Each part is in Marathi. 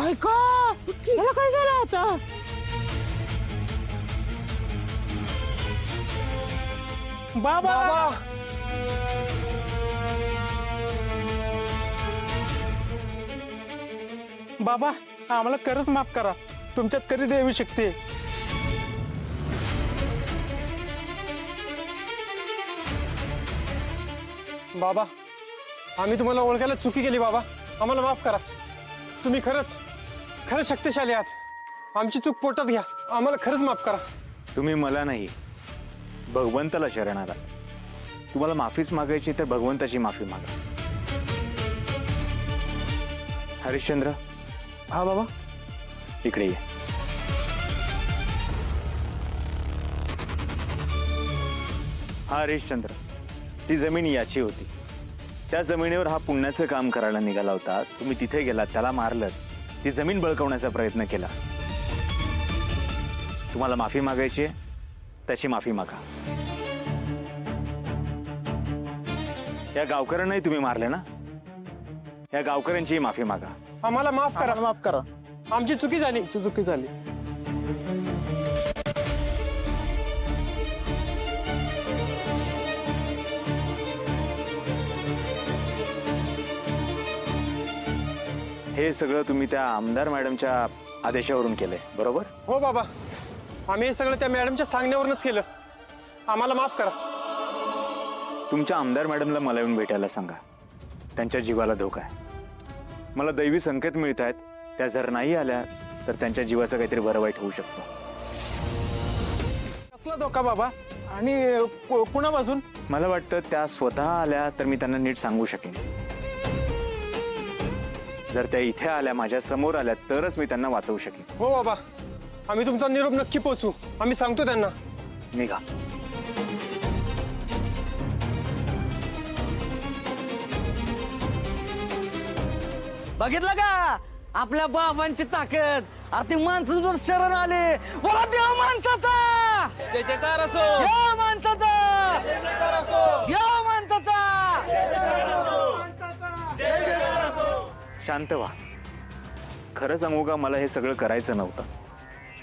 ऐका याला काय झालं आता? बाबा बाबा आम्हाला खरंच माफ करा, तुमच्यात कधी देवी शक्ती आहे. बाबा आम्ही तुम्हाला ओळखायला चुकी केली बाबा, आम्हाला माफ करा. तुम्ही खरंच शक्तिशाली आहात. आमची चूक पोटात घ्या, आम्हाला खरंच माफ करा. तुम्ही मला नाही भगवंताला शरण आला. तुम्हाला माफीच मागायची तर भगवंताची माफी मागा. हरिश्चंद्र, हा बाबा. इकडे ये. हा हरिश्चंद्र, ती जमीन याची होती. त्या जमिनीवर हा पुण्याचं काम करायला निघाला होता. तुम्ही तिथे गेलात, त्याला मारलं, ती जमीन बळकवण्याचा प्रयत्न केला. तुम्हाला माफी मागायची आहे, त्याची माफी मागा. या गावकऱ्यांनाही तुम्ही मारले ना, या गावकऱ्यांचीही माफी मागा. आम्हाला माफ करा. आम्हाला माफ करा, आमची चुकी झाली. आमची चुकी झाली. हे सगळं तुम्ही त्या आमदार मॅडमच्या आदेशावरून केलंय, बरोबर? हो बाबा, आम्ही हे सगळं त्या मॅडमच्या सांगण्यावरूनच केलं. आम्हाला माफ करा. तुमच्या आमदार मॅडमला मला येऊन भेटायला सांगा. त्यांच्या जीवाला धोका आहे. मला दैवी संकेत मिळत आहेत. त्या जर नाही आल्या तर त्यांच्या जीवाचं काहीतरी बरं वाईट होऊ शकतं. कसला धोका बाबा? आणि कुणापासून? मला वाटतं त्या स्वतः आल्या तर मी त्यांना नीट सांगू शकेन. जर त्या इथे आल्या, माझ्या समोर आल्या, तरच मी त्यांना वाचवू शकेन. हो बाबा, आम्ही तुमचा निरोप नक्की पोहोचू. आम्ही सांगतो त्यांना. निघा. बघितलं का आपल्या बाबांची ताकद? अरे ते माणसाचं शरण आले. बोला देव माणसाचा, जय जयकार असो. देव माणसाचा, देव माणसाचा. शांत व्हा. खरं सांगू का, मला हे सगळं करायचं नव्हतं.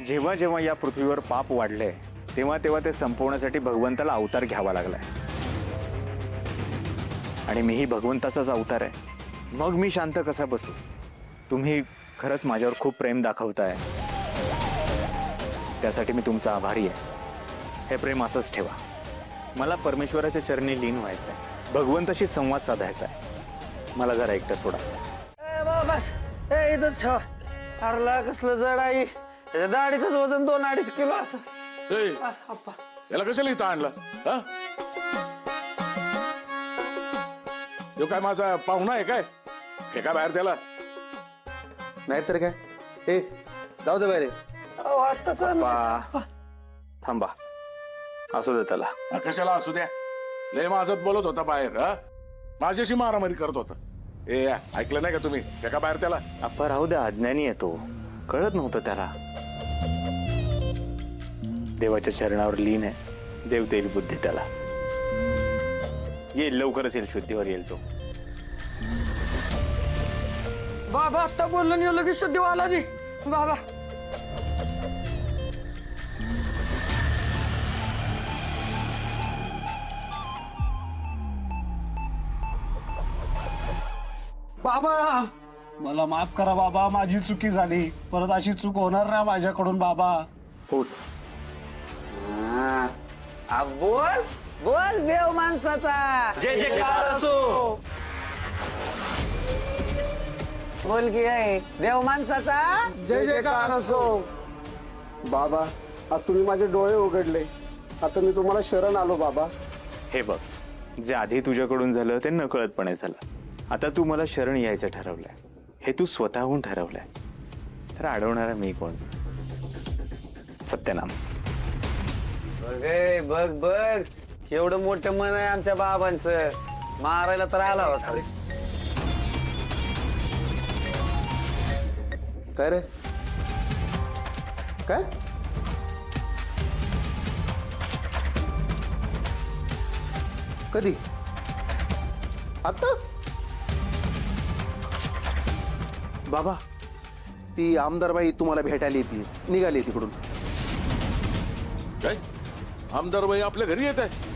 जेव्हा जेव्हा या पृथ्वीवर पाप वाढलंय तेव्हा तेव्हा ते संपवण्यासाठी भगवंताला अवतार घ्यावा लागलाय. आणि मीही भगवंताचाच अवतार आहे. मग मी शांत कसा बसू? तुम्ही खरंच माझ्यावर खूप प्रेम दाखवताय, त्यासाठी मी तुमचा आभारी आहे. हे प्रेम असंच ठेवा. मला परमेश्वराच्या चरणी लीन व्हायचं आहे, भगवंताशी संवाद साधायचा आहे. मला जरा एकटं सोडा. बस इथंच ठेवा. अरला कसलं जड आहे. त्याच्या दाढीच वजन 2-2.5 किलो असं. याला कशाला इथं आणला? हा? यो काय माझा पाहुणा आहे काय? हे काय बाहेर त्याला? नाहीतर काय. हे जाऊ दे बाहेर. थांबा, असू दे त्याला. कशाला असू द्या. लय माझत बोलत होता बाहेर. हा, माझ्याशी मारामारी करत होता. ए ऐकलं नाही का तुम्ही? हे का बाहेर त्याला? अप्पा राहू द्या, अज्ञानी येतो, कळत नव्हतं त्याला. देवाच्या चरणावर लीन आहे. देव देईल बुद्धी त्याला. येईल, लवकरच येईल, शुद्धीवर येईल तो. बाबा आता बोललं नाही लगेच शुद्धी व्हायला दे. बाबा बाबा मला माफ करा बाबा, माझी चुकी झाली. परत अशी चूक होणार नाही माझ्याकडून बाबा. उठ. बोल बोल देव माणसाचा. जय जयकार असो. बोल की आहे देव माणसाचा. जय जयकार असो. बाबा आज तुम्ही माझे डोळे उघडले. आता मी तुम्हाला शरण आलो बाबा. हे बघ, जे आधी तुझ्याकडून झालं ते नकळतपणे झालं. आता तू मला शरण यायचं ठरवलंय. हे तू स्वतःहून ठरवलंय, तर अडवणारा मी कोण? सत्यनाम. बघ बघ बघ केवढं मोठं मन आहे आमच्या बाबांचं. मारायला तर आला होता. काय रे? काय कधी? आता? बाबा ती आमदारबाई तुम्हाला भेटायला येते, निघाली तिकडून. काय आमदार बाई आपल्या घरी येत आहे?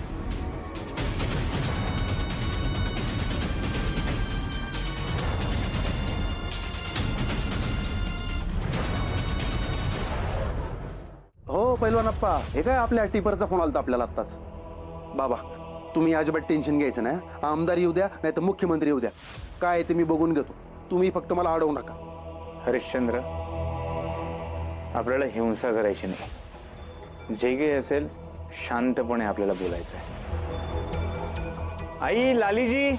हो पैलवानप्पा, हे काय आपल्या टिपरचा फोन आलता आपल्याला आत्ताच. बाबा तुम्ही अजिबात टेन्शन घ्यायचं नाही. आमदार येऊ द्या नाही तर मुख्यमंत्री येऊ द्या, काय ते मी बघून घेतो. तुम्ही फक्त मला अडवू नका. हरिश्चंद्र, आपल्याला हिंसा करायची नाही. जे काही असेल शांतपणे आपल्याला बोलायचं आहे. आई, लालीजी,